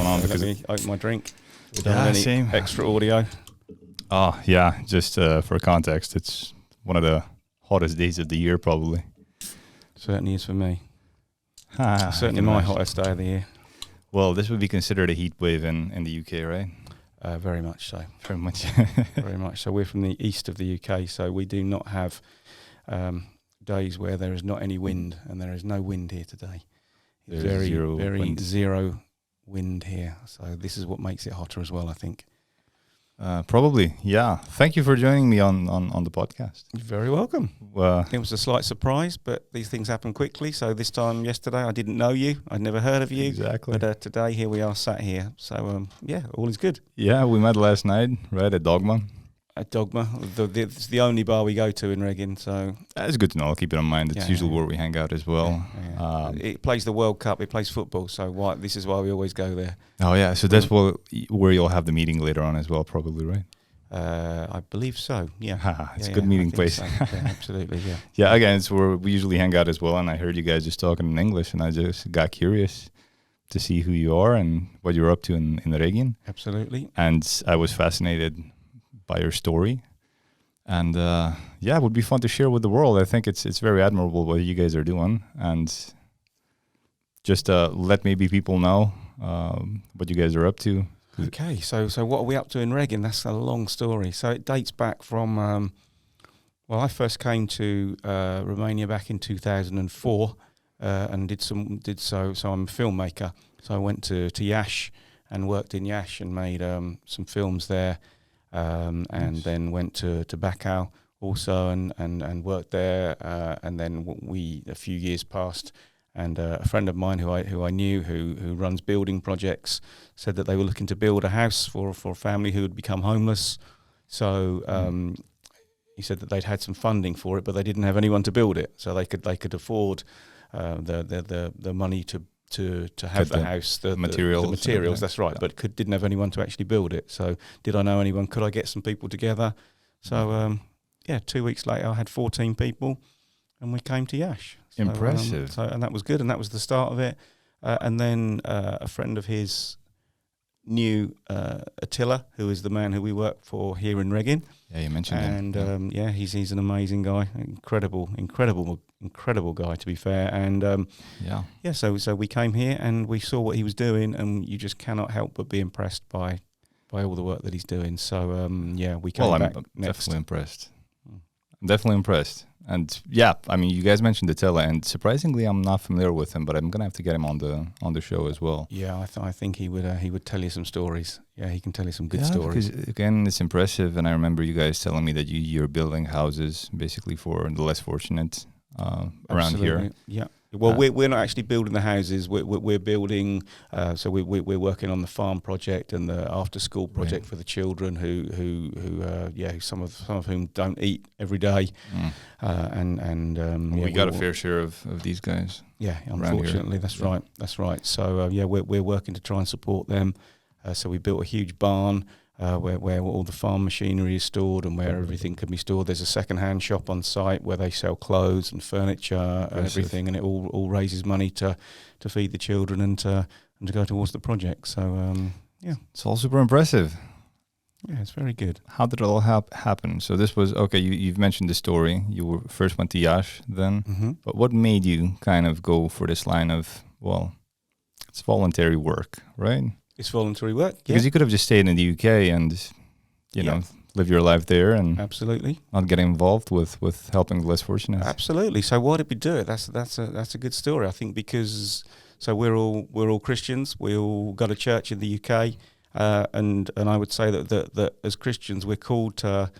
on. Let me open my drink. We don't Yeah, have any same. extra audio. Oh, yeah. Just for context, it's one of the hottest days of the year, probably. Certainly is for me. I Certainly can my imagine. hottest day of the year. Well, this would be considered a heat wave in the UK, right? Very much so. Very much. Very much so. We're from the east of the UK, so we do not have days where there is not any wind, and there is no wind here today. It's There's very, zero very wind. zero wind here. So this is what makes it hotter as well, I think. Probably, yeah. Thank you for joining me on the podcast. You're very welcome. It was a slight surprise, but these things happen quickly. So this time yesterday, I didn't know you. I'd never heard of you. Exactly. But today, here we are sat here. So, yeah, all is good. Yeah, we met last night, right, at Dogma. At Dogma, it's the only bar we go to in Reading. So That's good to know. I'll keep it in mind. It's usually where we hang out as well. Yeah. It plays the World Cup. It plays football. So this is why we always go there. Oh, yeah. So that's where you'll have the meeting later on as well, probably, right? I believe so. Yeah. It's a good meeting place. So. Yeah, absolutely. Yeah. Yeah, again, it's where we usually hang out as well. And I heard you guys just talking in English, and I just got curious to see who you are and what you're up to in Reading. Absolutely. And I was fascinated by your story. And it would be fun to share with the world. I think it's very admirable what you guys are doing. And just let maybe people know what you guys are up to. Okay, so what are we up to in Reading? That's a long story. So it dates back from, I first came to Romania back in 2004 and did so I'm a filmmaker. So I went to Iași and worked in Iași and made some films there. And then went to Bacau also and worked there. And then a few years passed, and a friend of mine who I knew who runs building projects said that they were looking to build a house for a family who had become homeless. So he said that they'd had some funding for it, but they didn't have anyone to build it. So they could afford the money to have the house, the materials. That's right, but didn't have anyone to actually build it. So did I know anyone? Could I get some people together? So 2 weeks later, I had 14 people, and we came to Iași. So, Impressive. And that was good, and that was the start of it. And then a friend of his knew Attila, who is the man who we work for here in Reading. Yeah, you mentioned him. And he's an amazing guy, incredible guy, to be fair. And so we came here and we saw what he was doing, and you just cannot help but be impressed by all the work that he's doing. So we came back next. I'm definitely impressed. And you guys mentioned Attila, and surprisingly, I'm not familiar with him, but I'm gonna have to get him on the show as well. Yeah, I think he would tell you some stories. Yeah, he can tell you some good stories. Because again, it's impressive, and I remember you guys telling me that you're building houses basically for the less fortunate around here. Yeah. Well, we're not actually building the houses. We're building. So we're working on the farm project and the after school project for the children who some of whom don't eat every day. We got a fair share of these guys. Yeah, unfortunately, that's right. That's right. So we're working to try and support them. So we built a huge barn. Where all the farm machinery is stored and where everything can be stored. There's a second-hand shop on site where they sell clothes and furniture and everything, and it all raises money to feed the children and to go towards the project. So it's all super impressive. Yeah, it's very good. How did it all happen? So this was okay. You've mentioned the story. You first went to Iași then, but what made you kind of go for this line of it's voluntary work, right? It's voluntary work, because you could have just stayed in the UK and, live your life there and absolutely not get involved with helping the less fortunate. Absolutely. So why did we do it? That's a good story, I think, because we're all Christians. We all got a church in the UK, and I would say that as Christians we're called to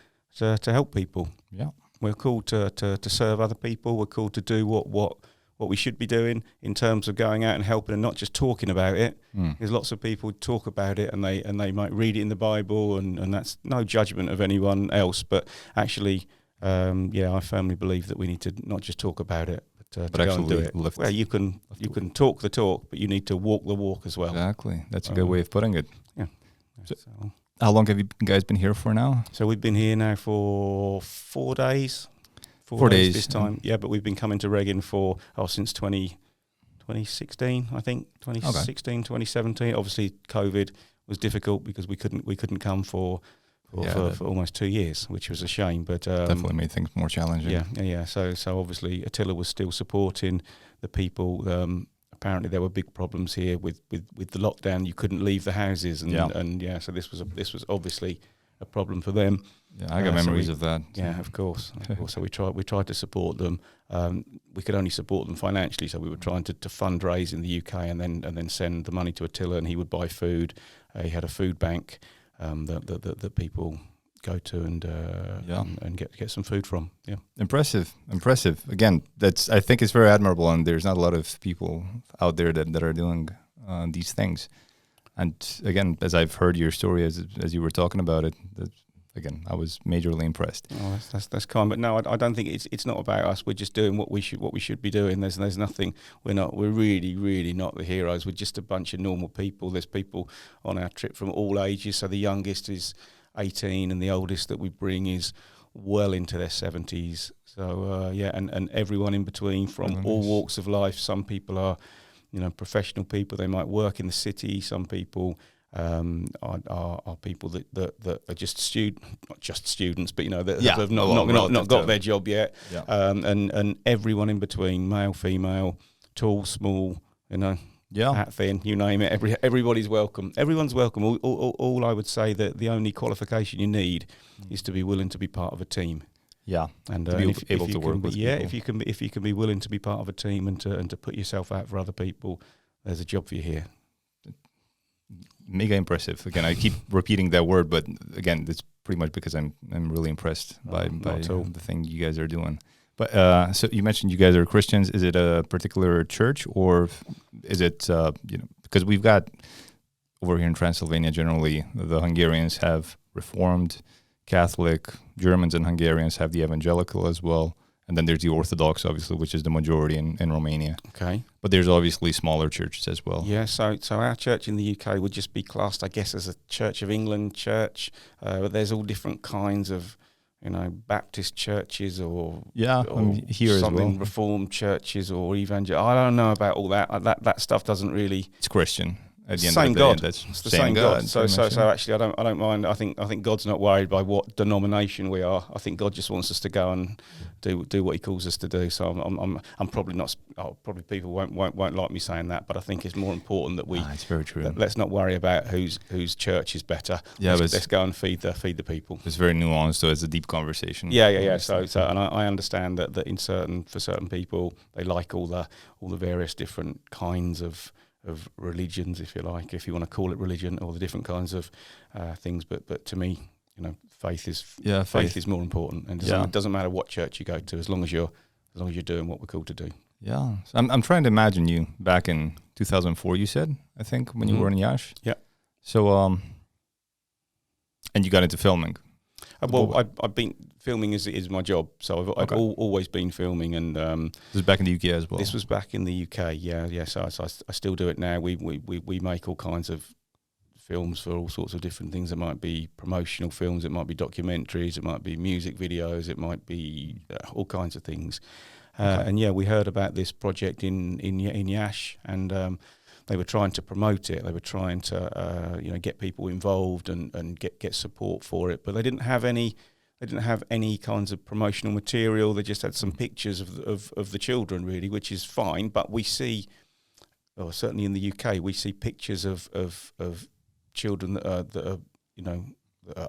help people. Yeah, we're called to serve other people. We're called to do what we should be doing in terms of going out and helping and not just talking about it. There's lots of people talk about it and they might read it in the Bible and that's no judgment of anyone else, but actually, I firmly believe that we need to not just talk about it, but go and do it. Well, you can talk the talk, but you need to walk the walk as well. Exactly. That's a good way of putting it. Yeah. So how long have you guys been here for now? So we've been here now for 4 days. 4 days this time, but we've been coming to Reading since 2012. 2016, I think, 2016, 2017. Obviously, COVID was difficult because we couldn't come for almost 2 years, which was a shame. But definitely made things more challenging. Yeah. So obviously, Attila was still supporting the people. Apparently, there were big problems here with the lockdown. You couldn't leave the houses, and so this was obviously a problem for them. Yeah, I got memories of that. Yeah, of course. So we tried to support them. We could only support them financially, so we were trying to fundraise in the UK and then send the money to Attila, and he would buy food. He had a food bank that people go to and get some food from. Yeah, impressive. Again, I think it's very admirable, and there's not a lot of people out there that are doing these things. And again, as I've heard your story as you were talking about it, again, I was majorly impressed. Oh, that's kind. But no, I don't think it's not about us. We're just doing what we should be doing. There's nothing. We're really not the heroes. We're just a bunch of normal people. There's people on our trip from all ages. So the youngest is 18, and the oldest that we bring is well into their 70s. So and everyone in between from all walks of life. Some people are, professional people. They might work in the city. Some people are people that are just not just students, but that have not got their job yet. Yeah. And everyone in between, male, female, tall, small, fat, thin, you name it. Everybody's welcome. Everyone's welcome. All I would say that the only qualification you need is to be willing to be part of a team. Yeah, and to be able to work with people. if you can be willing to be part of a team and to put yourself out for other people, there's a job for you here. Mega impressive. Again, I keep repeating that word, but again, it's pretty much because I'm really impressed by the thing you guys are doing. But so you mentioned you guys are Christians. Is it a particular church, or is it because we've got over here in Transylvania generally the Hungarians have Reformed, Catholic, Germans and Hungarians have the evangelical as well. And then there's the Orthodox, obviously, which is the majority in Romania. Okay. But there's obviously smaller churches as well. Yeah, so our church in the UK would just be classed, I guess, as a Church of England church. But there's all different kinds of, Baptist churches or here as well. Reformed churches or evangelical. I don't know about all that. That stuff doesn't really. It's Christian. At the end same of the God. Day, that's it's the same God. So actually, I don't mind. I think God's not worried by what denomination we are. I think God just wants us to go and do what He calls us to do. So I'm probably not. Probably people won't like me saying that, but I think it's more important that we. It's very true. Let's not worry about whose church is better. Yeah, let's go and feed the people. It's very nuanced, so it's a deep conversation. Yeah. So and I understand that for certain people they like all the various different kinds of religions, if you like, if you want to call it religion, or the different kinds of things. But to me, faith is more important, and it doesn't matter what church you go to, as long as you're doing what we're called to do. Yeah, so I'm trying to imagine you back in 2004. You said, I think, when you were in Yash. Yeah. So and you got into filming. I've been filming is my job, so I've always been filming, and this is back in the UK as well. This was back in the UK, yeah. So I still do it now. We make all kinds of films for all sorts of different things. It might be promotional films, it might be documentaries, it might be music videos, it might be all kinds of things. And we heard about this project in Yash, and they were trying to promote it. They were trying to get people involved and get support for it, but they didn't have any. They didn't have any kinds of promotional material. They just had some pictures of the children, really, which is fine. But we see, or certainly in the UK, we see pictures of children that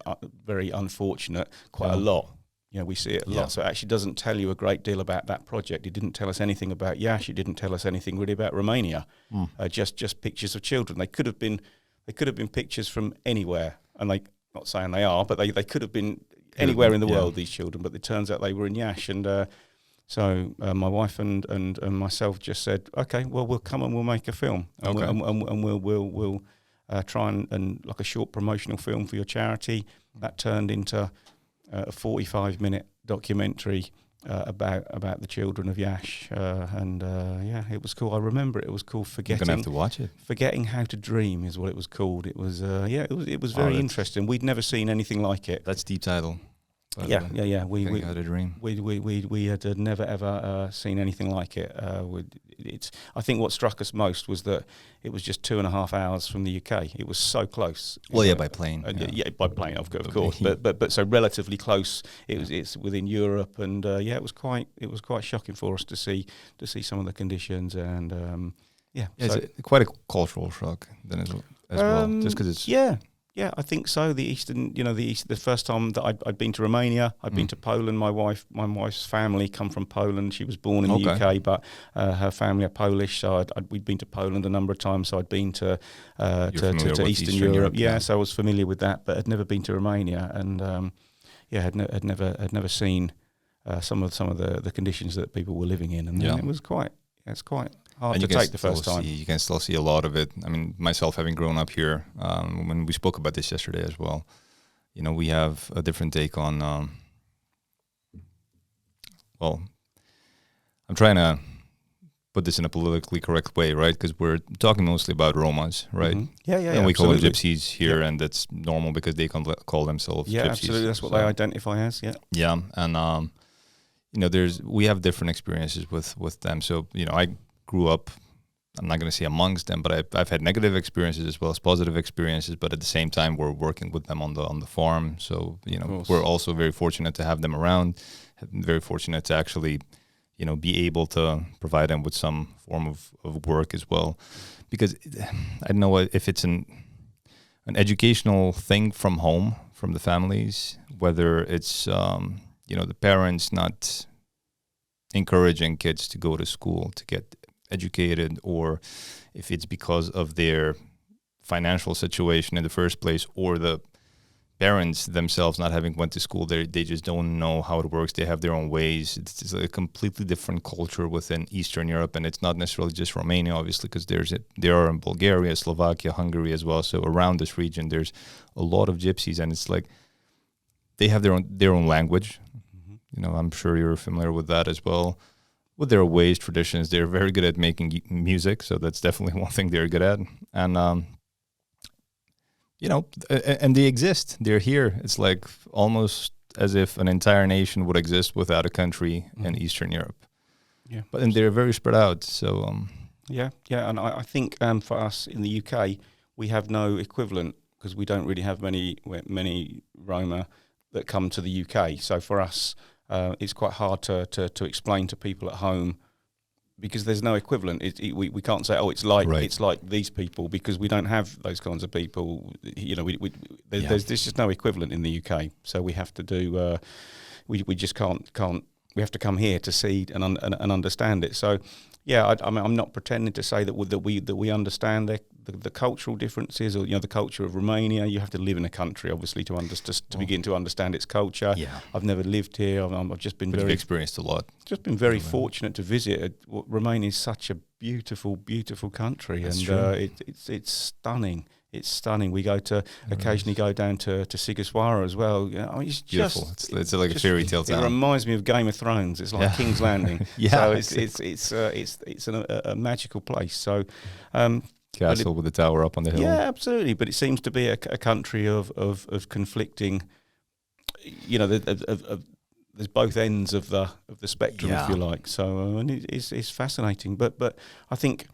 are very unfortunate quite a lot. We see it a lot. So it actually doesn't tell you a great deal about that project. It didn't tell us anything about Yash. It didn't tell us anything really about Romania. Just pictures of children. They could have been pictures from anywhere, and not saying they are, but they could have been anywhere in the world, these children, but it turns out they were in Yash, and so my wife and myself just said, okay, well, we'll come and we'll make a film, and we'll try and like a short promotional film for your charity. That turned into a 45-minute documentary about the children of Yash, and it was cool. I remember it was called Forgetting. You're gonna have to watch it. Forgetting How to Dream is what it was called. It was it was very interesting. We'd never seen anything like it. That's the title. But, Yeah. We had a dream. We had never ever seen anything like it. I think what struck us most was that it was just 2.5 hours from the UK. It was so close. Well, yeah, by plane. By plane, of course. But so relatively close. It's within Europe, and it was quite shocking for us to see some of the conditions, and so it's quite a cultural shock then as well, just because it's Yeah, I think so. The Eastern, the first time that I'd been to Romania, I'd been to Poland. My wife's family come from Poland. She was born in the UK, but her family are Polish. So we'd been to Poland a number of times. So I'd been to Eastern Europe. Yeah, so I was familiar with that, but I'd never been to Romania, and had never seen some of the conditions that people were living in, and it was quite hard to take the first time. You can still see a lot of it. I mean, myself having grown up here, when we spoke about this yesterday as well, we have a different take on, I'm trying to put this in a politically correct way, right? Because we're talking mostly about Romas, right? Mm-hmm. Yeah. And we call them gypsies here, and that's normal because they call themselves gypsies. Yeah, absolutely. That's what they identify as, yeah. Yeah, and, we have different experiences with them. So, I grew up, I'm not going to say amongst them, but I've had negative experiences as well as positive experiences. But at the same time, we're working with them on the farm. So we're also very fortunate to have them around. Very fortunate to actually, be able to provide them with some form of work as well. Because I don't know if it's an educational thing from home, from the families, whether it's the parents not encouraging kids to go to school to get educated, or if it's because of their financial situation in the first place, or the parents themselves not having went to school, they just don't know how it works. They have their own ways. It's a completely different culture within Eastern Europe, and it's not necessarily just Romania, obviously, because there are in Bulgaria, Slovakia, Hungary as well. So around this region, there's a lot of gypsies, and it's like they have their own language. Mm-hmm. I'm sure you're familiar with that as well. With their ways, traditions, they're very good at making music, so that's definitely one thing they're good at. And and they exist. They're here. It's like almost as if an entire nation would exist without a country in Eastern Europe. Yeah, and they're very spread out. So and I think for us in the UK, we have no equivalent because we don't really have many Roma that come to the UK. So for us, it's quite hard to explain to people at home because there's no equivalent. We can't say, it's like these people, because we don't have those kinds of people. There's just no equivalent in the UK. So we have to do. We just can't. We have to come here to see and understand it. So I'm not pretending to say that we understand the cultural differences, or the culture of Romania. You have to live in a country, obviously, to begin to understand its culture. Yeah. I've never lived here. I've just been you've experienced a lot. Just been very fortunate to visit. Romania is such a beautiful, beautiful country. That's and it's stunning. It's stunning. We occasionally go down to Sighiswara as well. It's beautiful. Just, it's like a fairy tale town. It reminds me of Game of Thrones. It's like King's Landing. Yeah, so it's a magical place. So castle with the tower up on the hill. Yeah, absolutely. But it seems to be a country of conflicting. There's both ends of the spectrum, if you like. So and it's fascinating. But I think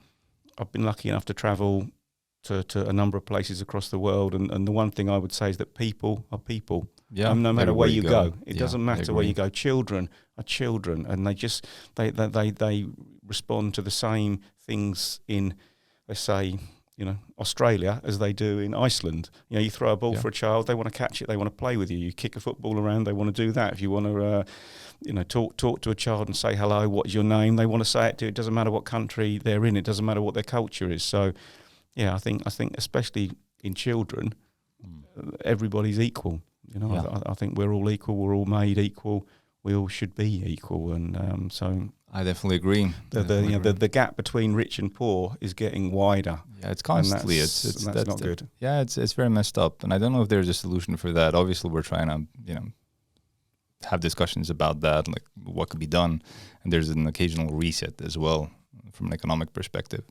I've been lucky enough to travel to a number of places across the world, and the one thing I would say is that people are people. Yeah, no matter where you go, it doesn't matter where you go. Children are children, and they respond to the same things in, let's say, Australia as they do in Iceland. You throw a ball for a child, they want to catch it, they want to play with you. You kick a football around, they want to do that. If you want to, talk to a child and say hello, what is your name? They want to say it to. It doesn't matter what country they're in. It doesn't matter what their culture is. So, I think especially in children, everybody's equal. I think we're all equal. We're all made equal. We all should be equal, and so I definitely agree. The gap between rich and poor is getting wider. Yeah, it's constantly. That's not good. Yeah, it's very messed up, and I don't know if there's a solution for that. Obviously, we're trying to have discussions about that, like what could be done, and there's an occasional reset as well from an economic perspective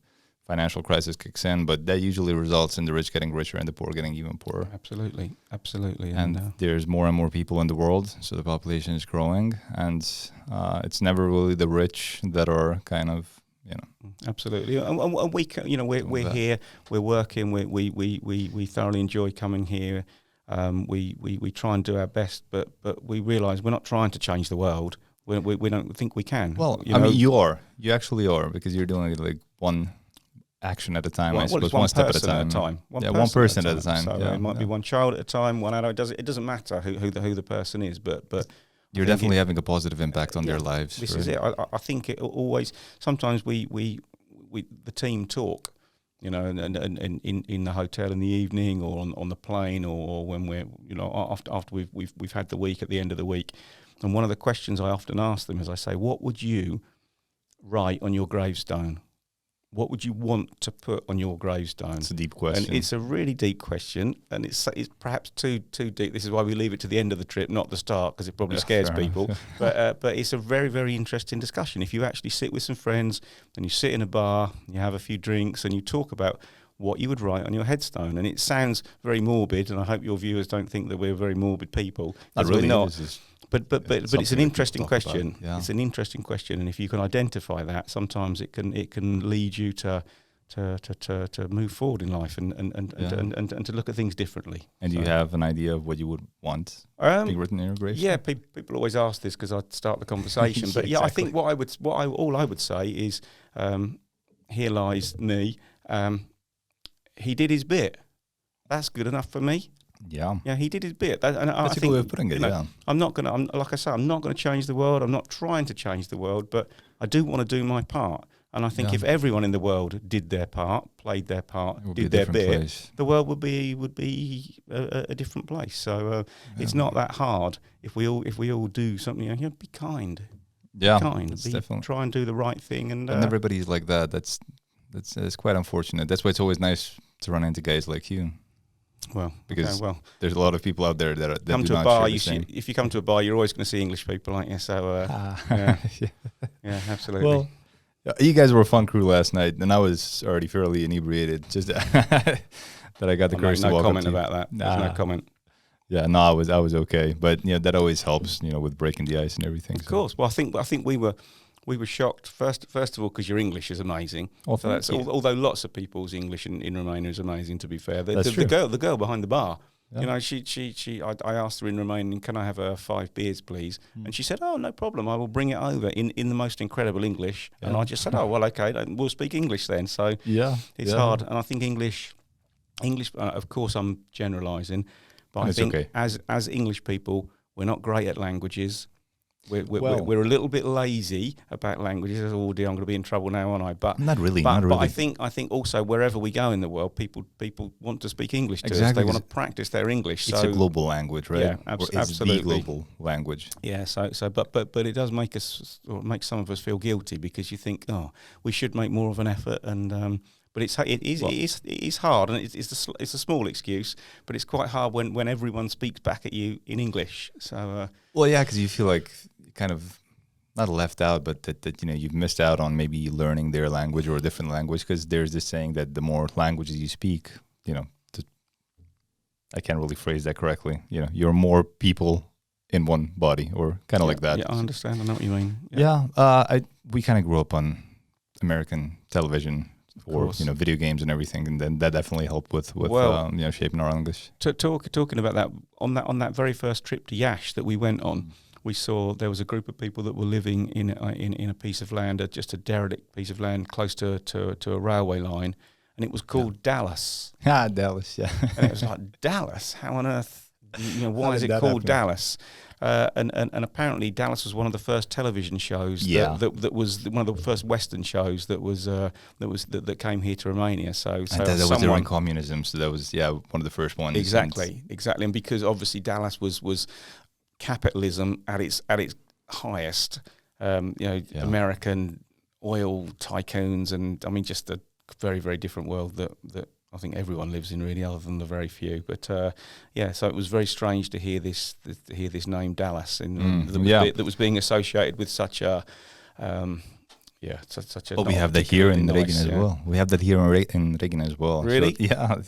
financial crisis kicks in, but that usually results in the rich getting richer and the poor getting even poorer. Absolutely. And there's more and more people in the world, so the population is growing, and it's never really the rich that are kind of, Absolutely, and we, we're here, we're working, we thoroughly enjoy coming here. We try and do our best, but we realise we're not trying to change the world. We don't think we can. Well, you actually are, because you're doing it like one action at a time. I suppose one step at a time. One person at a time. So it might be one child at a time, one adult. It doesn't matter who the person is, but you're definitely having a positive impact on their lives. This is it. I think it always. Sometimes we the team talk, and in the hotel in the evening, or on the plane, or when we're after we've had the week, at the end of the week. And one of the questions I often ask them is, I say, what would you write on your gravestone? What would you want to put on your gravestone? It's a deep question. And it's a really deep question, and it's perhaps too deep. This is why we leave it to the end of the trip, not the start, because it probably scares people. But it's a very, very interesting discussion. If you actually sit with some friends and you sit in a bar, you have a few drinks, and you talk about what you would write on your headstone. And it sounds very morbid, and I hope your viewers don't think that we're very morbid people. Not really. We're not. But it's an interesting question. Yeah. It's an interesting question, and if you can identify that, sometimes it can lead you to move forward in life and to look at things differently. And do you have an idea of what you would want being written in your grave? Yeah, people always ask this because I start the conversation. But yeah, exactly. I think all I would say is, here lies me. He did his bit. That's good enough for me. Yeah, he did his bit. That's a good way of putting it. I'm not going to, like I say, I'm not going to change the world. I'm not trying to change the world, but I do want to do my part. And I think if everyone in the world did their part, played their part, did their bit, the world would be a different place. So it's not that hard if we all do something. Be kind. Yeah, kind. Try and do the right thing. And everybody's like that. That's quite unfortunate. That's why it's always nice to run into guys like you. Well, because there's a lot of people out there that come do to not a bar. share If you come to a bar, you're always going to see English people, aren't you? So yeah, absolutely. Well, you guys were a fun crew last night, and I was already fairly inebriated. Just that I got the courage to walk up to you. No comment about that. There's no comment. Yeah, no, I was okay, but that always helps, with breaking the ice and everything. Of course. Well, I think we were shocked first of all because your English is amazing. Oh, so that's although lots of people's English in Romania is amazing. To be fair, that's true. The girl behind the bar. Yeah. I asked her in Romanian, can I have 5 beers, please? And she said, oh, no problem. I will bring it over in the most incredible English. Yeah. And I just said, oh, well, okay, we'll speak English then. So it's hard. And I think English. Of course, I'm generalising, but I think as English people, we're not great at languages. We're a little bit lazy about languages. Oh dear, I'm going to be in trouble now, aren't I? But not really. But I think also wherever we go in the world, people want to speak English to us. They want to practice their English. It's a global language, right? Yeah, absolutely. It's the global language. Yeah. But it does make some of us feel guilty because you think, oh, we should make more of an effort and. But it is hard, and it's a small excuse, but it's quite hard when everyone speaks back at you in English. So because you feel like kind of not left out, but that you've missed out on maybe learning their language or a different language, because there's this saying that the more languages you speak, I can't really phrase that correctly. You're more people in one body, or kind of like that. Yeah, I understand. I know what you mean. We kind of grew up on American television. Or video games and everything, and then that definitely helped with shaping our English. Talking about that on that very first trip to Yash that we went on, we saw there was a group of people that were living in a piece of land, just a derelict piece of land close to a railway line, and it was called Dallas. Dallas, yeah. And it was like, Dallas? How on earth? Why is it called Dallas? And apparently Dallas was one of the first television shows that was one of the first Western shows that came here to Romania. So that was during communism. So that was one of the first ones. Exactly. And because obviously Dallas was capitalism at its highest. American oil tycoons, and I mean just a very, very different world that I think everyone lives in, really, other than the very few. But so it was very strange to hear this name Dallas that was being associated with such a Yeah, such a. Well, we not have that here in particularly Regen nice, as yeah. well. We have that here in Regen as well. Really? So, yeah,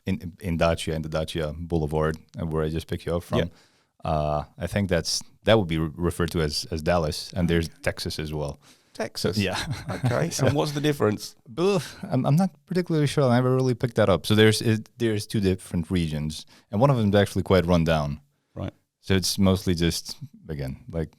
in Dacia, in the Dacia Boulevard, where I just picked you up from. Yeah. I think that would be referred to as Dallas, and there's Texas as well. Texas. Yeah. Okay. So- And what's the difference? I'm not particularly sure. I never really picked that up. So there's two different regions, and one of them is actually quite run down. Right. So it's mostly just, again, like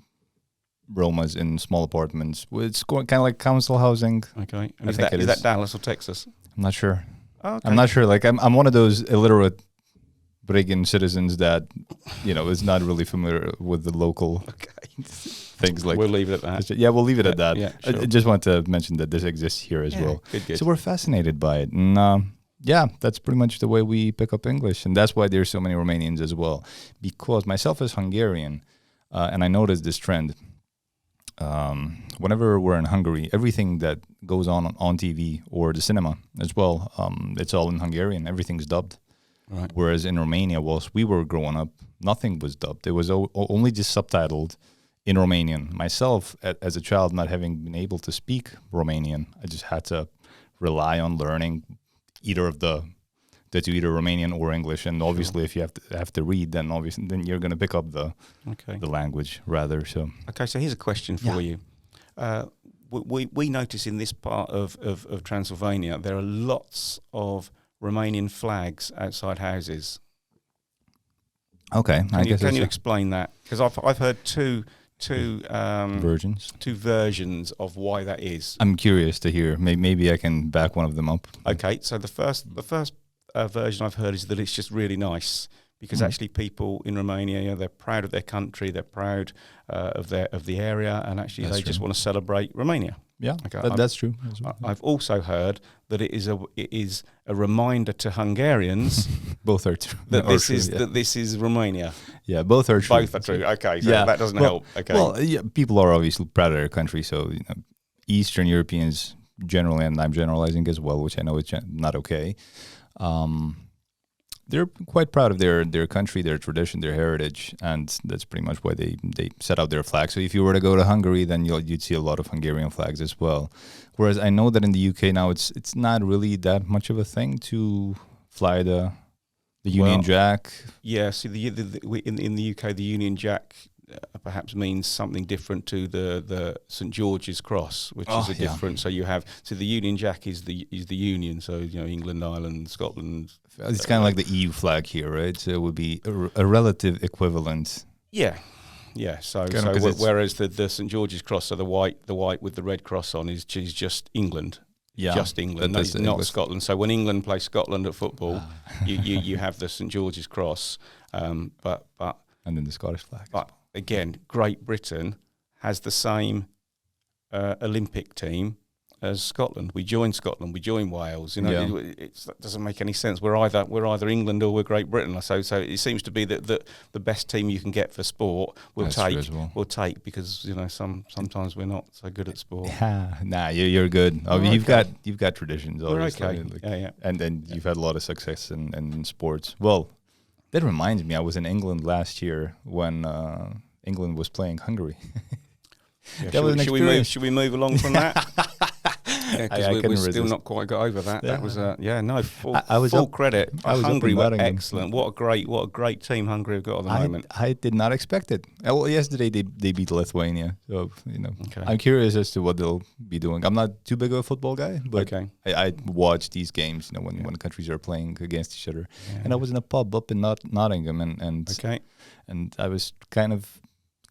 Romas in small apartments. It's kind of like council housing. Okay. And I is think that it is is. that Dallas or Texas? I'm not sure. Oh, okay. I'm not sure. Like I'm one of those illiterate Bregan citizens that, is not really familiar with the local Okay. things like. We'll leave it at that. Yeah, we'll leave it at that. Yeah, I sure. just want to mention that this exists here as well. Good. So we're fascinated by it. And yeah, that's pretty much the way we pick up English. And that's why there's so many Romanians as well. Because myself as Hungarian, and I noticed this trend, whenever we're in Hungary, everything that goes on TV or the cinema as well, it's all in Hungarian. Everything's dubbed. Right. Whereas in Romania, whilst we were growing up, nothing was dubbed. It was only just subtitled in Romanian. Myself, as a child, not having been able to speak Romanian, I just had to rely on learning either of the two, either Romanian or English. And obviously, if you have to read, then you're going to pick up the language rather. So Okay, so here's a question for you. We notice in this part of Transylvania there are lots of Romanian flags outside houses. okay, Can you explain that? Because I've heard two versions of why that is. I'm curious to hear. Maybe I can back one of them up. Okay, so the first version I've heard is that it's just really nice because actually people in Romania, they're proud of their country, they're proud of the area, and actually That's they just true. want to celebrate Romania. Yeah, Okay, that's true. as well. I've also heard that it is a reminder to Hungarians Both are true. that Are true, yeah. this is Romania. Yeah, both are true. Both are true. Okay, so Yeah. that doesn't Well- help. Okay. Well, yeah, people are obviously proud of their country. So Eastern Europeans generally, and I'm generalizing as well, which I know is not okay. They're quite proud of their country, their tradition, their heritage, and that's pretty much why they set out their flag. So if you were to go to Hungary, then you'd see a lot of Hungarian flags as well. Whereas I know that in the UK now it's not really that much of a thing to fly the Union Jack. Yeah, see, in the UK, the Union Jack perhaps means something different to the St George's Cross, which is a different. So you have the Union Jack is the Union. So England, Ireland, Scotland. It's kind of like the EU flag here, right? So it would be a relative equivalent. Yeah. So whereas the St George's Cross, so the white with the red cross on is just England. Yeah, just England, that's not English. Scotland. So when England plays Scotland at football, you have the St George's Cross, but And then the Scottish flag. But again, Great Britain has the same Olympic team as Scotland. We join Scotland, we join Wales. That doesn't make any sense. We're either England or we're Great Britain. So it seems to be that the best team you can get for sport we'll take because sometimes we're not so good at sport. Nah, you're good. You've got traditions. We're Obviously. okay. And then you've had a lot of success in sports. Well, that reminds me, I was in England last year when England was playing Hungary. That was an experience. Should we move along from that? Because we're still not quite got over that. Yeah. That was full credit. I was Hungary up in were Nottingham. excellent. What a great team Hungary have got at the moment. I did not expect it. Well, yesterday they beat Lithuania, so Okay. I'm curious as to what they'll be doing. I'm not too big of a football guy, but Okay. I watch these games, when countries are playing against each other. And I was in a pub up in Nottingham, and Okay. and I was kind of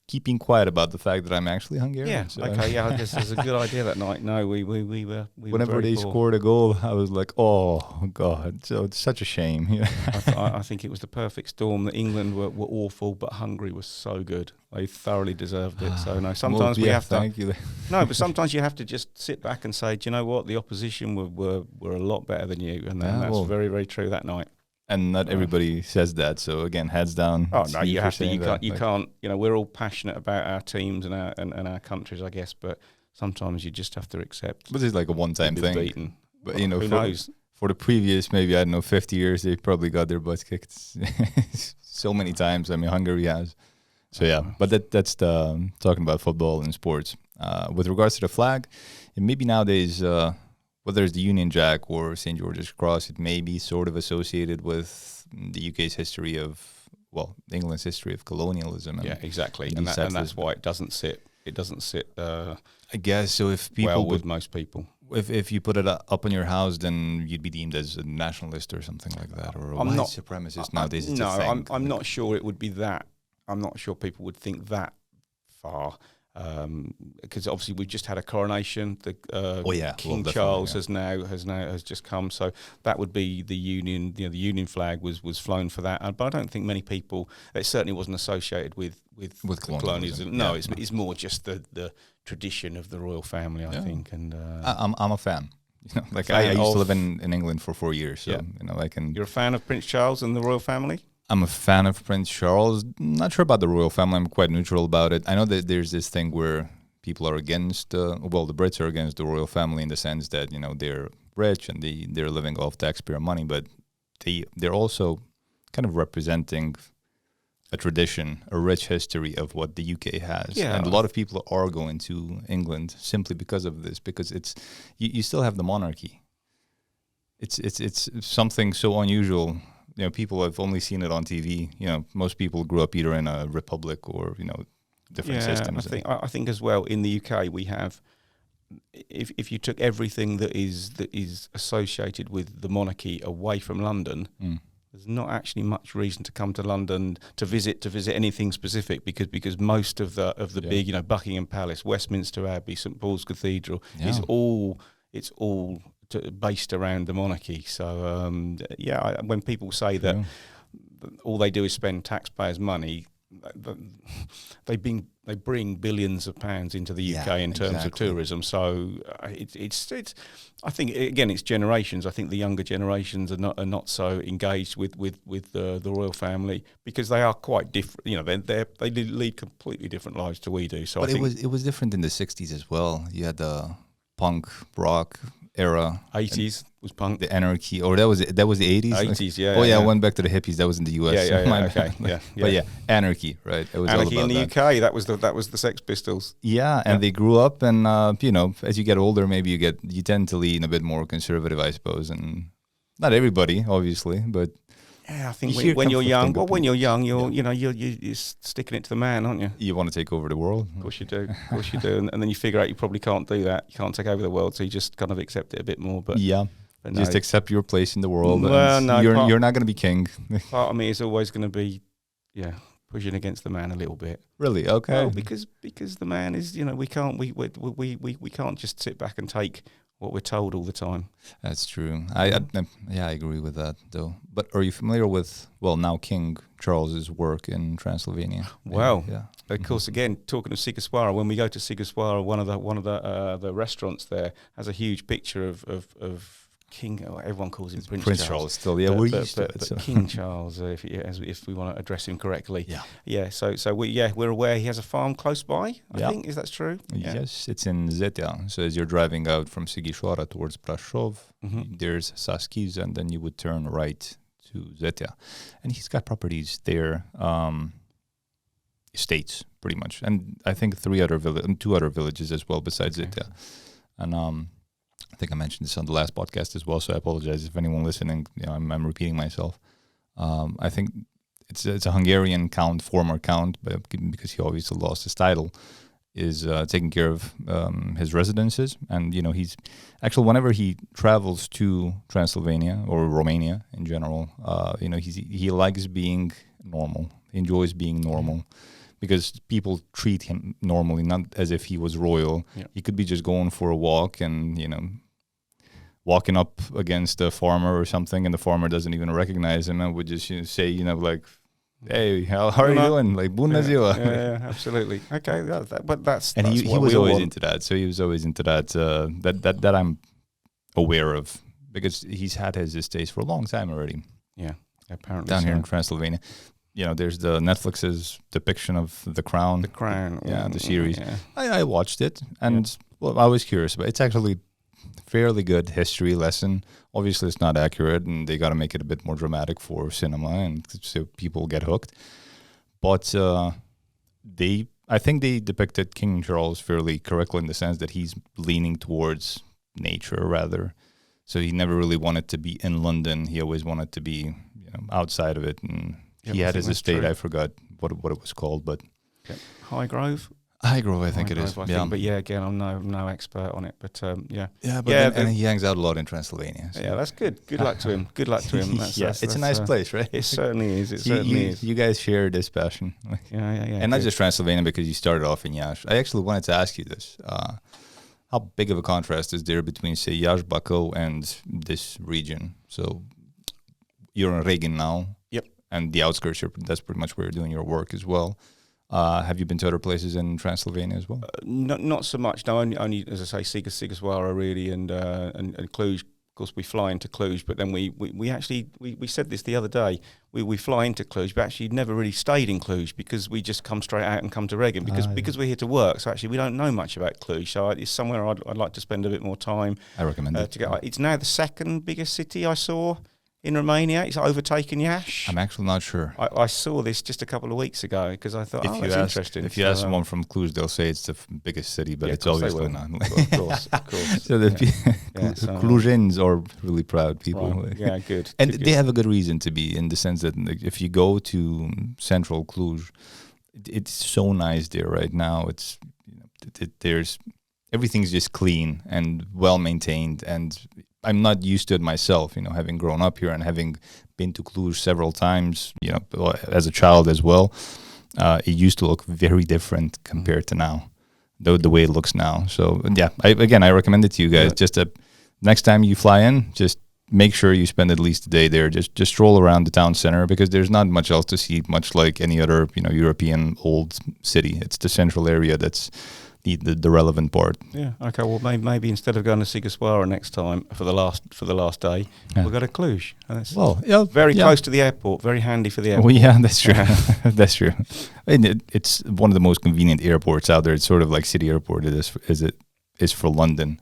keeping quiet about the fact that I'm actually Hungarian. Yeah. So Okay. Yeah. I guess it was a good idea that night. No, we were. Whenever very they poor. scored a goal, I was like, "Oh God!" So it's such a shame. I think it was the perfect storm that England were awful, but Hungary was so good. They thoroughly deserved it. So no, sometimes we have to. Thank you. No, but sometimes you have to just sit back and say, do you know what? The opposition were a lot better than you, and that's very, very true that night. And not everybody says that. So again, heads down. Oh no, you for have to. saying You that. can't. We're all passionate about our teams and our countries, I guess. But sometimes you just have to accept. But it's like a one-time being thing. beaten. But Who knows? for the previous maybe 50 years, they probably got their butts kicked so many times. I mean, Hungary has. So yeah, but that's the talking about football and sports. With regards to the flag, and maybe nowadays, whether it's the Union Jack or St. George's Cross, it may be sort of associated with the UK's history of, well, England's history of colonialism. Yeah, exactly. and And, these and settlers. that's why it doesn't sit. It doesn't sit I guess so. If people well would, with most people. if you put it up on your house, then you'd be deemed as a nationalist or something like that, or a I'm white not- supremacist. Nowadays, it's no, a thing. I'm not sure it would be that. I'm not sure people would think that far. Because obviously we've just had a coronation. The King definitely, Charles yeah. has just come, so that would be the Union. You know, the Union flag was flown for that. But I don't think many people. It certainly wasn't associated with colonialism. No, Yeah, it's more just the tradition of the royal family, I Yeah. think. And I'm a fan. You know, like Fan I used to of- live in England for 4 years, so Yeah. you know I can. you're a fan of Prince Charles and the royal family? I'm a fan of Prince Charles. Not sure about the royal family. I'm quite neutral about it. I know that there's this thing where people are against, the Brits are against the royal family in the sense that, you know, they're rich and they're living off taxpayer money, but they're also kind of representing a tradition, a rich history of what the UK has. Yeah. And a lot of people are going to England simply because of this, because it's you still have the monarchy. It's something so unusual. You know, people have only seen it on TV. You know, most people grew up either in a republic or, you know, different systems. I think as well in the UK we have, if you took everything that is associated with the monarchy away from London, there's not actually much reason to come to London to visit anything specific, because most of the Yeah. big, you know, Buckingham Palace, Westminster Abbey, St Paul's Cathedral Yeah. it's all based around the monarchy. So when people say that all they do is spend taxpayers' money, they bring billions of pounds into the UK in terms of tourism. So it's I think again it's generations. I think the younger generations are not so engaged with the royal family because they are quite different. You know, they lead completely different lives to we do. So But I think it was different in the 60s as well. You had the punk rock era, 80s was punk. the anarchy, or that was the 80s. 80s, yeah. Oh yeah, yeah. I went back to the hippies. That was in the US. Yeah, so my okay, bad. yeah. But yeah, anarchy, right? It was Anarchy all in about the that. UK. That was the Sex Pistols. Yeah, and they grew up, and you know, as you get older, maybe you tend to lean a bit more conservative, I suppose, and not everybody, obviously, but Yeah, I think You hear when you're young, conflicting well, when you're young, Yeah. you're sticking it to the man, aren't you? you want to take over the world. Of course you do. Of course you do. And then you figure out you probably can't do that. You can't take over the world, so you just kind of accept it a bit more. But Yeah, but no, just accept your place in the world. Well, and no, you're not going to be king. part of me is always going to be, pushing against the man a little bit. Really? Okay. Well, because the man is, we can't just sit back and take what we're told all the time. That's true. I agree with that though. But are you familiar with now King Charles's work in Transylvania? Well, yeah. Of course, again, talking of Sigoswara, when we go to Sigoswara, one of the restaurants there has a huge picture of King. Oh, everyone calls him Prince Charles still. Yeah, but, we're but, used to but, it. but So. King Charles, if we want to address him correctly. Yeah. So we're aware he has a farm close by. I think is that true? Yeah. Yes, it's in Zetia. So as you're driving out from Sighișoara towards Brașov, there's Saski's, and then you would turn right to Zetia, and he's got properties there, estates pretty much, and I think two other villages as well besides Zetia, and I think I mentioned this on the last podcast as well, so I apologize if anyone listening. I'm repeating myself. I think it's a Hungarian count, former count, but because he obviously lost his title, is taking care of his residences, and he's actually whenever he travels to Transylvania or Romania in general, he likes being normal. He enjoys being normal. Because people treat him normally, not as if he was royal. Yeah. He could be just going for a walk and, walking up against a farmer or something, and the farmer doesn't even recognize him and would just say, like, hey, how are you doing? Like, bună ziua. Yeah, absolutely. Okay, but that's and that's he was always into that. So he was always into that, that I'm aware of, because he's had his estates for a long time already. Yeah, apparently down so. here in Transylvania. There's the Netflix's depiction of The Crown. The Crown. Yeah, the series. Yeah. I watched it, and I was curious, but it's actually fairly good history lesson. Obviously, it's not accurate, and they got to make it a bit more dramatic for cinema, and so people get hooked. But they I think they depicted King Charles fairly correctly in the sense that he's leaning towards nature rather. So he never really wanted to be in London. He always wanted to be outside of it. And he had his estate. True. I forgot what it was called, but Highgrove. Highgrove, I think it is. But yeah, again, I'm no expert on it, but yeah. And he hangs out a lot in Transylvania. So. Yeah, that's good. Good luck to him. Good luck to him. It's a nice place, right? It certainly is. You guys share this passion. Yeah. And not just Transylvania, because you started off in Iași. I actually wanted to ask you this. How big of a contrast is there between, say, Iași, Bacău, and this region? So you're in Reghin now. Yep. And the outskirts, that's pretty much where you're doing your work as well. Have you been to other places in Transylvania as well? Not so much. No, only as I say, Sighiswara really, and Cluj. Of course, we fly into Cluj, but then we actually said this the other day. We fly into Cluj, but actually never really stayed in Cluj because we just come straight out and come to Reghin because we're here to work. So actually, we don't know much about Cluj. So it's somewhere I'd like to spend a bit more time. I recommend it. It's now the second biggest city I saw in Romania. It's overtaken Iași. I'm actually not sure. I saw this just a couple of weeks ago because I thought, that's interesting. If you ask someone from Cluj, they'll say it's the biggest city, but it's obviously not. Of course. So the Clujans are really proud people. Right. Yeah, good. And they have a good reason to be, in the sense that if you go to central Cluj, it's so nice there right now. It's there's everything's just clean and well maintained, and I'm not used to it myself, having grown up here and having been to Cluj several times, as a child as well. It used to look very different compared to now, the way it looks now. So yeah, I recommend it to you guys. Just next time you fly in, just make sure you spend at least a day there. Just stroll around the town center, because there's not much else to see, much like any other European old city. It's the central area that's the relevant part. Yeah. Okay. Well, maybe instead of going to Sighiswara next time for the last day, we'll go to Cluj. Very close to the airport. Very handy for the airport. Well, yeah, that's true. That's true. It's one of the most convenient airports out there. It's sort of like city airport. It is for London.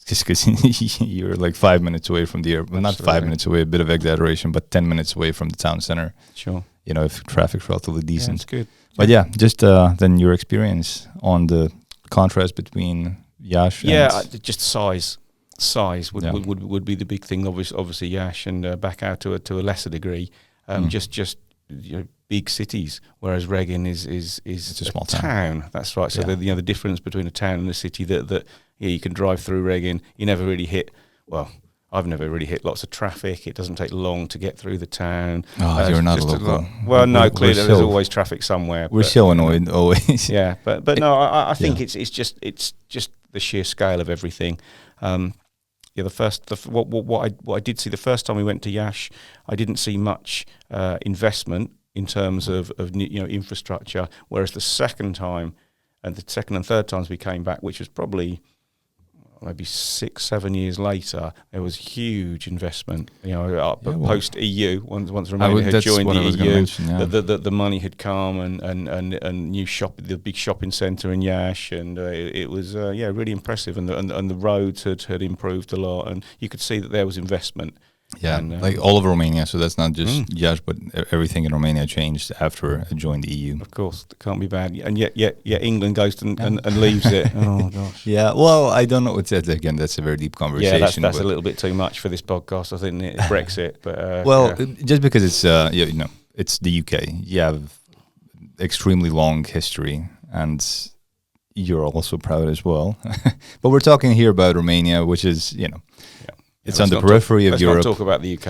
Just because you're like 5 minutes away from the airport. Not 5 minutes away, a bit of exaggeration, but 10 minutes away from the town center. Sure. If traffic's relatively decent. That's good. But yeah, just then your experience on the contrast between Iași and... just size. Size would be the big thing. Obviously Iași, and Bacău to a lesser degree. Just big cities, whereas Reghin is it's a small town. That's right. So the difference between a town and a city that you can drive through Reghin. You never really hit. Well, I've never really hit lots of traffic. It doesn't take long to get through the town. Oh, you're not a local. Clearly there's always traffic somewhere. We're so annoyed always. Yeah, but no, I think it's just the sheer scale of everything. What I did see the first time we went to Iași, I didn't see much investment in terms of infrastructure. Whereas the second and third times we came back, which was probably maybe 6-7 years later, there was huge investment. Post EU, once Romania had joined the EU, the money had come, and new the big shopping centre in Iași, and it was really impressive, and the roads had improved a lot, and you could see that there was investment. Yeah, like all of Romania. So that's not just Iași, but everything in Romania changed after it joined the EU. Of course, it can't be bad. And yet England goes and leaves it. Oh gosh. Yeah. Well, I don't know. Again, that's a very deep conversation. Yeah, that's a little bit too much for this podcast. I think Brexit. But just because it's it's the UK. You have extremely long history, and you're also proud as well. But we're talking here about Romania, which is it's on the periphery of Europe. Let's not talk about the UK.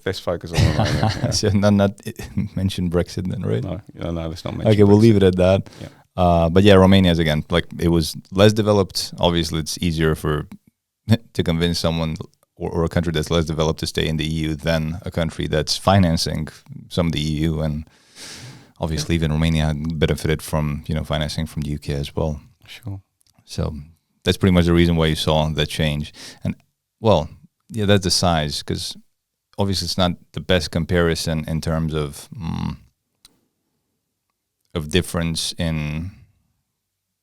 Let's focus on Romania. So not mention Brexit then, right? No, let's not mention Okay, Brexit. We'll leave it at that. Yeah. But yeah, Romania is, again, like, it was less developed. Obviously, it's easier to convince someone or a country that's less developed to stay in the EU than a country that's financing some of the EU. And obviously, even Romania benefited from financing from the UK as well. Sure. So that's pretty much the reason why you saw that change. And yeah, that's the size, because obviously it's not the best comparison in terms of difference in,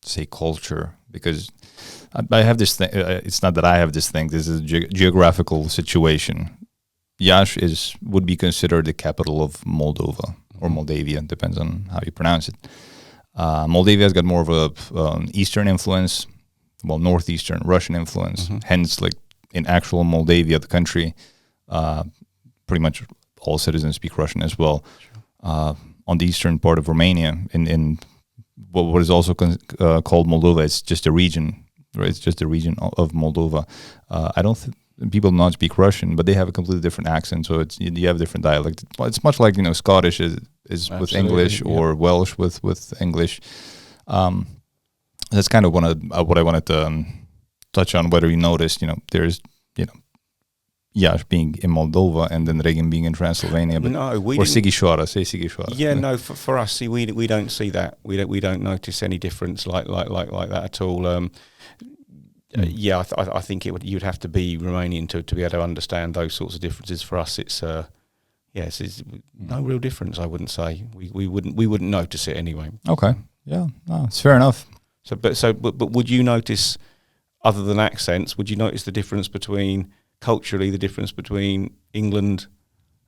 say, culture, because I have this thing. It's not that I have this thing. This is a geographical situation. Iași would be considered the capital of Moldova or Moldavia, depends on how you pronounce it. Moldavia's got more of a Eastern influence, well, northeastern Russian influence. Hence, like in actual Moldavia, the country, pretty much all citizens speak Russian as well. On the eastern part of Romania, in what is also called Moldova, it's just a region, right? It's just a region of Moldova. I don't people not speak Russian, but they have a completely different accent, so it's you have different dialect. It's much like Scottish is with English, or Welsh with English. That's kind of what I wanted to touch on. Whether you noticed, there's Iași being in Moldova and then Reghin being in Transylvania, but no, we or Sighișoara, say Sighișoara. Yeah, no, for us, see, we don't see that. We don't notice any difference like that at all. Yeah, I think you'd have to be Romanian to be able to understand those sorts of differences. For us, it's no real difference. I wouldn't say we wouldn't notice it anyway. Okay, yeah, no, it's fair enough. But would you notice, other than accents, would you notice the difference culturally, the difference between England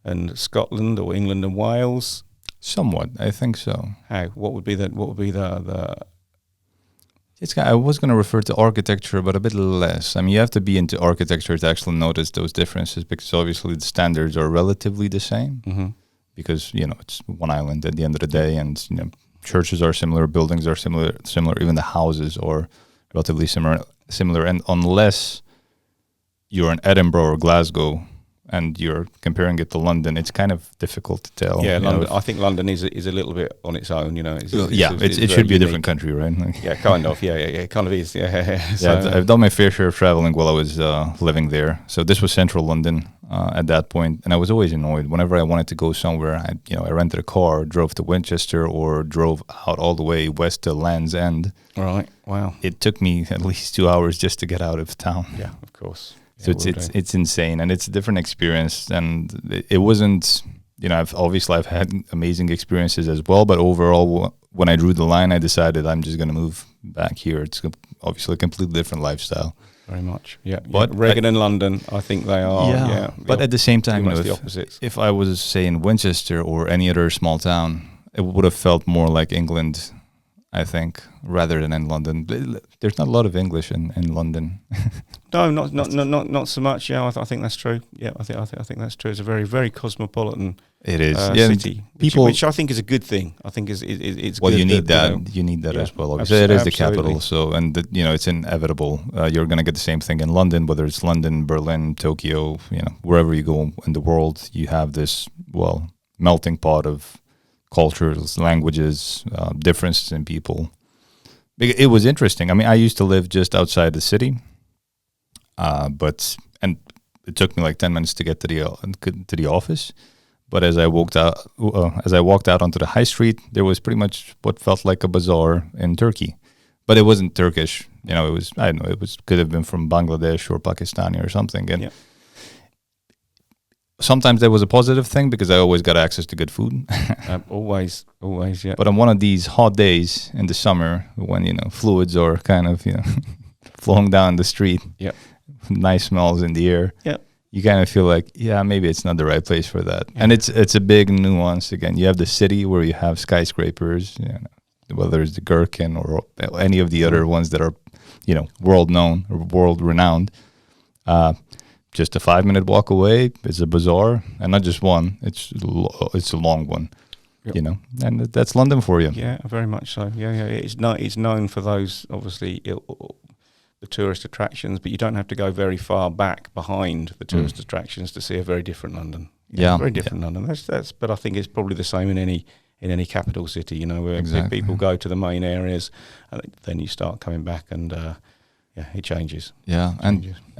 and Scotland, or England and Wales? Somewhat, I think so. How? What would be the I was going to refer to architecture, but a bit less. I mean, you have to be into architecture to actually notice those differences, because obviously the standards are relatively the same. Because it's one island at the end of the day, and churches are similar, buildings are similar. Even the houses are relatively similar. And unless you're in Edinburgh or Glasgow and you're comparing it to London, it's kind of difficult to tell. Yeah, London, I think London is a little bit on its own. It should be a different country, right? Yeah, kind of. Yeah, it kind of is. Yeah. So, I've done my fair share of traveling while I was living there. So this was central London at that point, and I was always annoyed whenever I wanted to go somewhere. I rented a car, drove to Winchester, or drove out all the way west to Land's End. Right. Wow. It took me at least 2 hours just to get out of town. Yeah, of course. So it's insane, and it's a different experience, and it wasn't. I've had amazing experiences as well, but overall, when I drew the line, I decided I'm just going to move back here. It's obviously a completely different lifestyle. Very much, yeah. But Reghin and London, I think they are. Yeah, but at the same time, the opposites. If I was, say, in Winchester or any other small town, it would have felt more like England, I think, rather than in London. There's not a lot of English in London. No, not so much. Yeah, I think that's true. Yeah, I think that's true. It's a very, very cosmopolitan. It is city, which I think is a good thing. I think it's well. Good You need that. You need that as well. Obviously, it is the capital, so it's inevitable. You're going to get the same thing in London, whether it's London, Berlin, Tokyo. Wherever you go in the world, you have this melting pot of cultures, languages, differences in people. It was interesting. I mean, I used to live just outside the city, but it took me like 10 minutes to get to the office. But as I walked out onto the high street, there was pretty much what felt like a bazaar in Turkey, but it wasn't Turkish. It was, I don't know, could have been from Bangladesh or Pakistani or something. And sometimes that was a positive thing because I always got access to good food. Always, yeah. But on one of these hot days in the summer, when fluids are kind of flowing down the street, nice smells in the air, you kind of feel like maybe it's not the right place for that. And it's a big nuance. Again, you have the city where you have skyscrapers, whether it's the Gherkin or any of the other ones that are world known or world renowned. Just a 5-minute walk away is a bazaar, and not just one. It's a long one, and that's London for you. Yeah, very much so. Yeah. It's known for those, obviously, the tourist attractions, but you don't have to go very far back behind the tourist attractions to see a very different London. Very different London. That's. But I think it's probably the same in any capital city. Where people go to the main areas, and then you start coming back, and it changes. Yeah,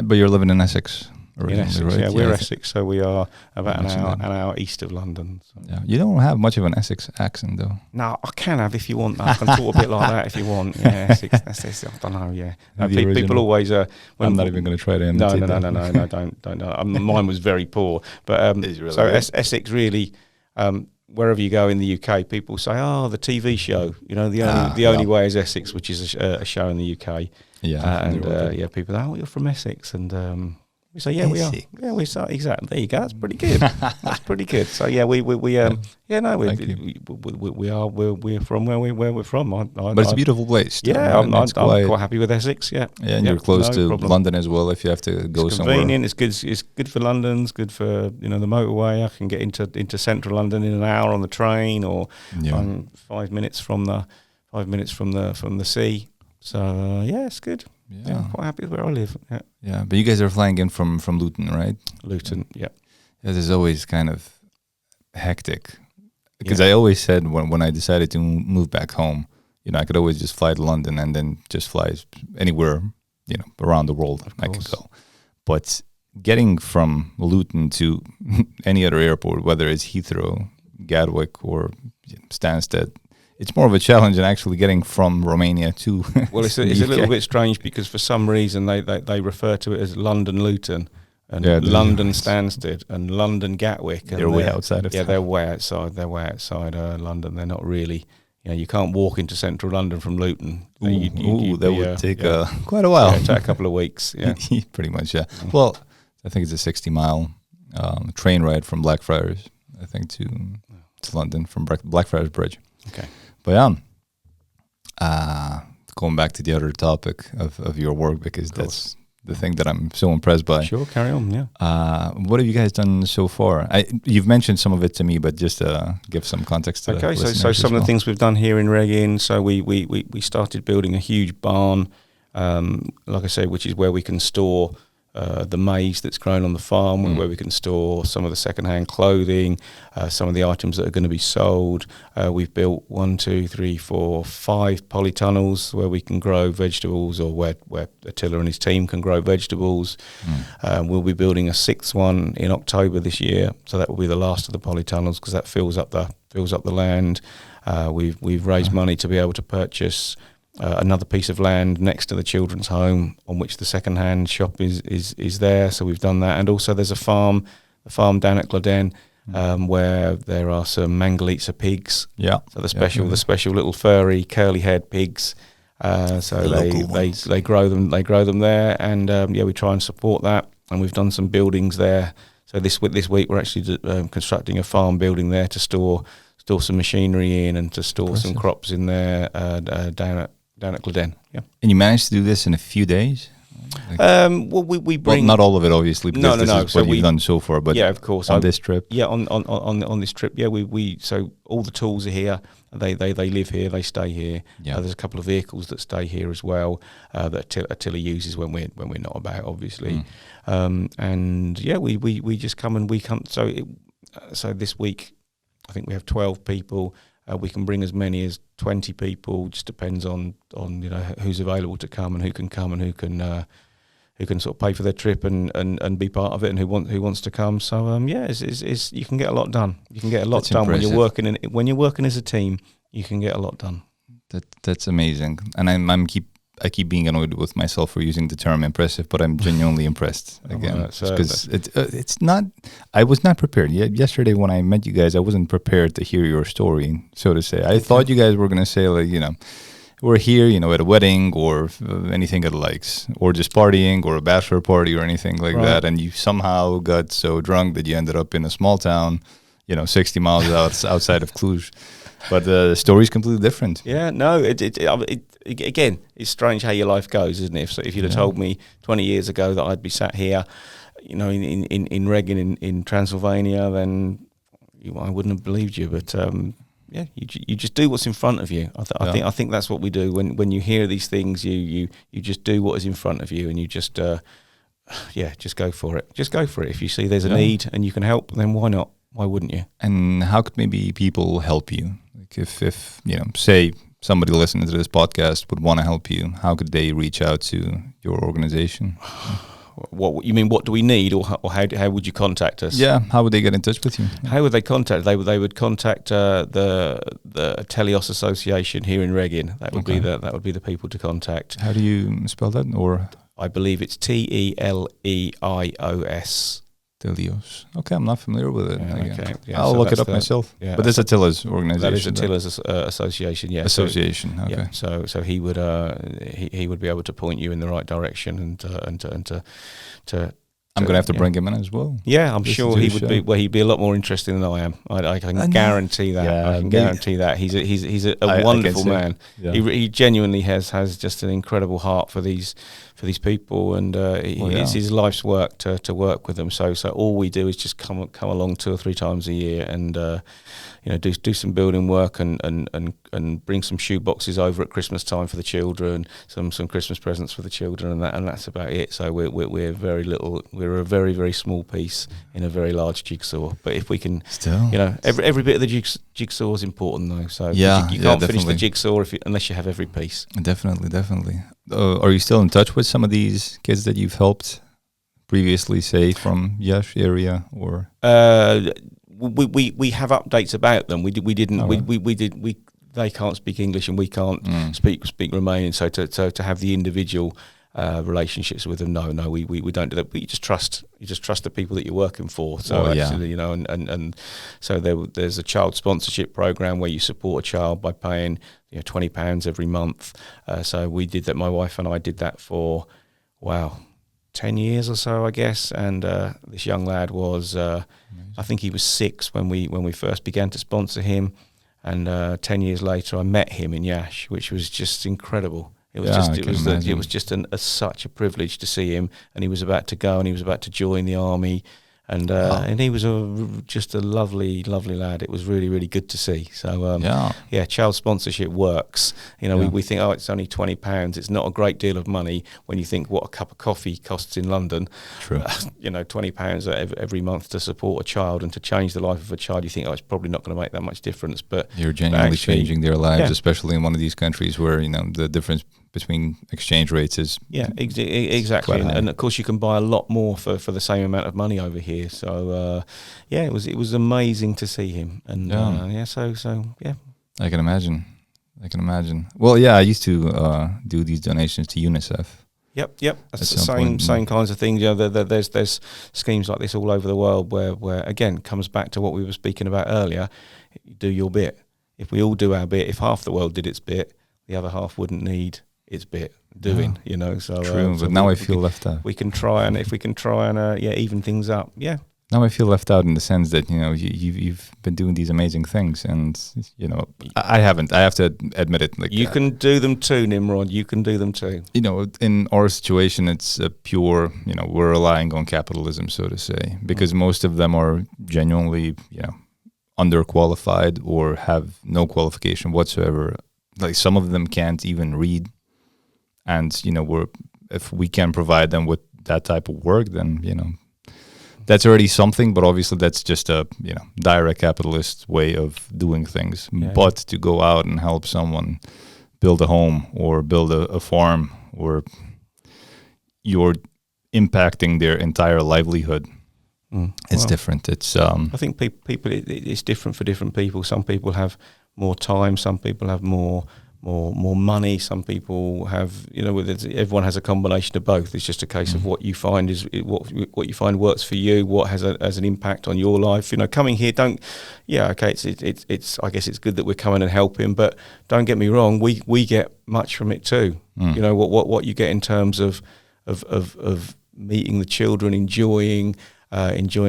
but you're living in Essex. In Essex, right? Yeah, we're Essex, so we are about an hour east of London. So. Yeah, you don't have much of an Essex accent, though. No, I can have if you want. I can talk a bit like that if you want. Yeah, Essex. I don't know. Yeah, people always. I'm not even going to try to imitate. No, don't. Mine was very poor, but really so Essex really. Wherever you go in the UK, people say, "Oh, the TV show." The only way is Essex, which is a show in the UK. Yeah, people. Oh, you're from Essex, and. We say, yeah, we are. Basic. Yeah, we start exactly. There you go. That's pretty good. That's pretty good. So yeah, we we're from where we're from. But it's a beautiful place. Yeah, I'm quite happy with Essex. Yeah, yeah, and you're close to London as well. If you have to go somewhere, convenient. It's good. It's good for London. It's good for the motorway. I can get into central London in an hour on the train, or 5 minutes from the sea. So yeah, it's good. Yeah, I'm quite happy with where I live. Yeah, but you guys are flying in from Luton, right? Luton, yeah. It is always kind of hectic because I always said when I decided to move back home, I could always just fly to London and then just fly anywhere, around the world I could go. But getting from Luton to any other airport, whether it's Heathrow, Gatwick, or Stansted, it's more of a challenge than actually getting from Romania to. Well, it's a little bit strange because for some reason they refer to it as London Luton and London Stansted and London Gatwick. And they're way outside of town. They're way outside. They're way outside London. They're not really. You can't walk into central London from Luton. That would take quite a while. Take a couple of weeks. Yeah, pretty much. Yeah. Well, I think it's a 60-mile train ride from Blackfriars, I think, to London from Blackfriars Bridge. Okay. But going back to the other topic of your work, because that's the thing that I'm so impressed by. Sure, carry on, yeah. What have you guys done so far? You've mentioned some of it to me, but just give some context to okay, so some of the things we've done here in Reading, so we started building a huge barn, like I said, which is where we can store the maize that's grown on the farm, where we can store some of the second-hand clothing, some of the items that are going to be sold. We've built 5 polytunnels where we can grow vegetables, or where Attila and his team can grow vegetables. We'll be building a 6th one in October this year, so that will be the last of the polytunnels because that fills up the land. We've raised money to be able to purchase another piece of land next to the children's home on which the second-hand shop is there. So we've done that. And also there's a farm down at Gladen where there are some Mangalitsa pigs. Yeah. So the special little furry curly-haired pigs. So they grow them there, and we try and support that. And we've done some buildings there. So this week we're actually constructing a farm building there to store some machinery in and to store some crops in there down at Gladen. Yeah. And you managed to do this in a few days? Well, we bring not all of it, obviously. Because this is what you've done so far, but of course on this trip. Yeah, on this trip, we so all the tools are here. They live here. They stay here. Yeah. There's a couple of vehicles that stay here as well that Attila uses when we're not about, obviously. And we just come and we come. So this week, I think we have 12 people. We can bring as many as 20 people. Just depends on who's available to come and who can sort of pay for their trip and be part of it, and who wants to come. So it's you can get a lot done. You can get a lot done when you're working as a team. You can get a lot done. That's amazing, and I keep being annoyed with myself for using the term impressive, but I'm genuinely impressed again because it's not. I was not prepared. Yesterday when I met you guys, I wasn't prepared to hear your story, so to say. I thought you guys were going to say we're here, at a wedding or anything at likes, or just partying or a bachelor party or anything like that, and you somehow got so drunk that you ended up in a small town, 60 miles outside of Cluj. But the story's completely different. Yeah, no, again, it's strange how your life goes, isn't it? So if you'd have told me 20 years ago that I'd be sat here, in Reading in Transylvania, then I wouldn't have believed you. But you just do what's in front of you. I think that's what we do when you hear these things. You just do what is in front of you, and you just just go for it. Just go for it. If you see there's a need and you can help, then why not? Why wouldn't you? And how could maybe people help you? Like if say somebody listening to this podcast would want to help you, how could they reach out to your organization? What you mean? What do we need, or how would you contact us? Yeah, how would they get in touch with you? How would they contact? They would contact the Telios Association here in Reading. That would be the people to contact. How do you spell that? Or I believe it's Telios. Telios. Okay, I'm not familiar with it. Okay. Yeah, I'll look it up myself. Yeah, but that's Attila's organization. That is Attila's association. Yeah. Association. Okay. Yeah, so he would he would be able to point you in the right direction and to I'm going to have to bring him in as well. Yeah, I'm sure he would show. be. Well, he'd be a lot more interested than I am. I can guarantee that. Yeah, I can guarantee that. He's a wonderful man. Yeah. He genuinely has just an incredible heart for these people, and it's his life's work to work with them. So all we do is just come along 2 or 3 times a year, and do some building work, and bring some shoe boxes over at Christmas time for the children, some Christmas presents for the children, and that's about it. So we're very little. We're a very, very small piece in a very large jigsaw. But if we can, every bit of the jigsaw is important, though. So you can't finish the jigsaw unless you have every piece. Definitely. Are you still in touch with some of these kids that you've helped previously, say from Yash area, or? We have updates about them. We didn't. They can't speak English and we can't speak Romanian. So to have the individual relationships with them, no, we don't do that. But you just trust the people that you're working for. So and so there's a child sponsorship program where you support a child by paying £20 every month. So we did that. My wife and I did that for 10 years or so, I guess. And this young lad was, I think he was 6 when we first began to sponsor him. And 10 years later, I met him in Yash, which was just incredible. It was just such a privilege to see him. And he was about to go, and he was about to join the army. And he was just a lovely, lovely lad. It was really, really good to see. So child sponsorship works. We think, it's only £20. It's not a great deal of money when you think what a cup of coffee costs in London. True. £20 every month to support a child and to change the life of a child. You think, it's probably not going to make that much difference, but you're genuinely changing their lives, especially in one of these countries where the difference between exchange rates is exactly, and of course you can buy a lot more for the same amount of money over here. So it was amazing to see him, and I can imagine. Well, I used to do these donations to UNICEF. Yep. That's the same kinds of things. There's schemes like this all over the world where again comes back to what we were speaking about earlier. Do your bit. If we all do our bit, if half the world did its bit, the other half wouldn't need its bit doing. So true. But now I feel left out. We can try and even things up. Yeah. Now I feel left out in the sense that you've been doing these amazing things, and I haven't. I have to admit it. You can do them too, Nimrod. You can do them too. In our situation, it's a pure. We're relying on capitalism, so to say, because most of them are genuinely underqualified or have no qualification whatsoever. Like some of them can't even read, and if we can provide them with that type of work, then that's already something. But obviously, that's just a direct capitalist way of doing things. Yeah. But to go out and help someone build a home or build a farm, or you're impacting their entire livelihood. It's different. It's I think people it's different for different people. Some people have more time. Some people have more money. Some people have everyone has a combination of both. It's just a case of what you find is what you find works for you. What has an impact on your life. Coming here it's I guess it's good that we're coming and helping. But don't get me wrong, we get much from it too. What you get in terms of meeting the children, enjoying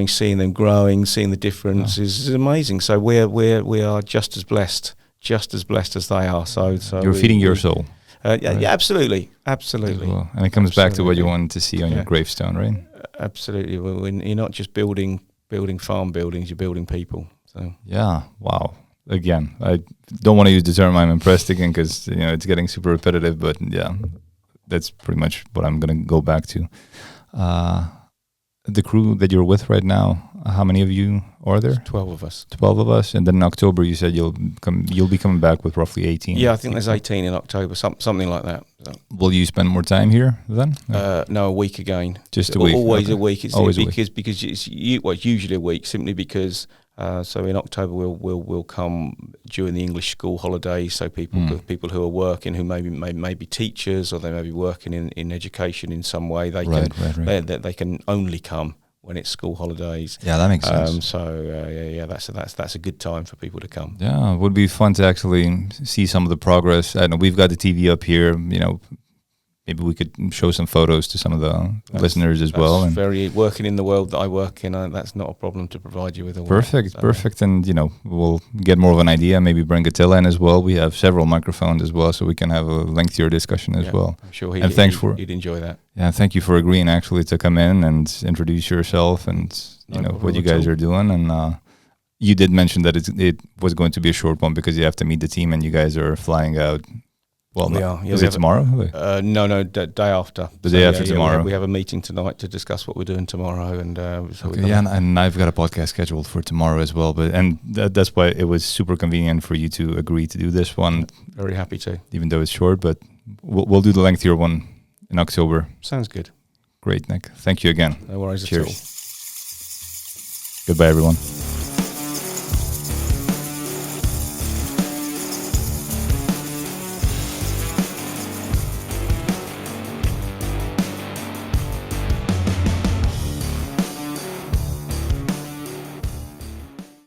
seeing them growing, seeing the difference is amazing. So we are just as blessed as they are. So you're feeding your soul. Right? Absolutely. Well. And it comes back to what you wanted to see on your gravestone, right? Absolutely. Well, you're not just building farm buildings; you're building people. So wow. Again, I don't want to use the term "I'm impressed" again because it's getting super repetitive. But that's pretty much what I'm going to go back to. The crew that you're with right now, how many of you are there? 12 of us. 12 of us, and then in October you said you'll be coming back with roughly 18. Yeah, I think there's 18 in October, something like that. So. Will you spend more time here then? No, a week again. Just a week. Always a week. It's always because it's usually a week, simply because. So in October we'll come during the English school holidays. So people who are working, who may be teachers, or they may be working in education in some way, they they can only come when it's school holidays. Yeah, that makes sense. That's a good time for people to come. Yeah, it would be fun to actually see some of the progress. I know we've got the TV up here. maybe we could show some photos to some of the listeners as well. And very working in the world that I work in. That's not a problem to provide you with all perfect, that. Perfect. And we'll get more of an idea. Maybe bring Attila in as well. We have several microphones as well, so we can have a lengthier discussion as well. I'm sure he'd enjoy that. Yeah, thank you for agreeing actually to come in and introduce yourself and what you guys are doing. And you did mention that it was going to be a short one because you have to meet the team and you guys are flying out. Well, we are. Yeah, is it tomorrow? No, day after. The day after tomorrow. We have a meeting tonight to discuss what we're doing tomorrow, and and I've got a podcast scheduled for tomorrow as well. That's why it was super convenient for you to agree to do this one. Very happy to, even though it's short. But we'll do the lengthier one in October. Sounds good. Great, Nick. Thank you again. No worries Cheers. at all. Goodbye, everyone.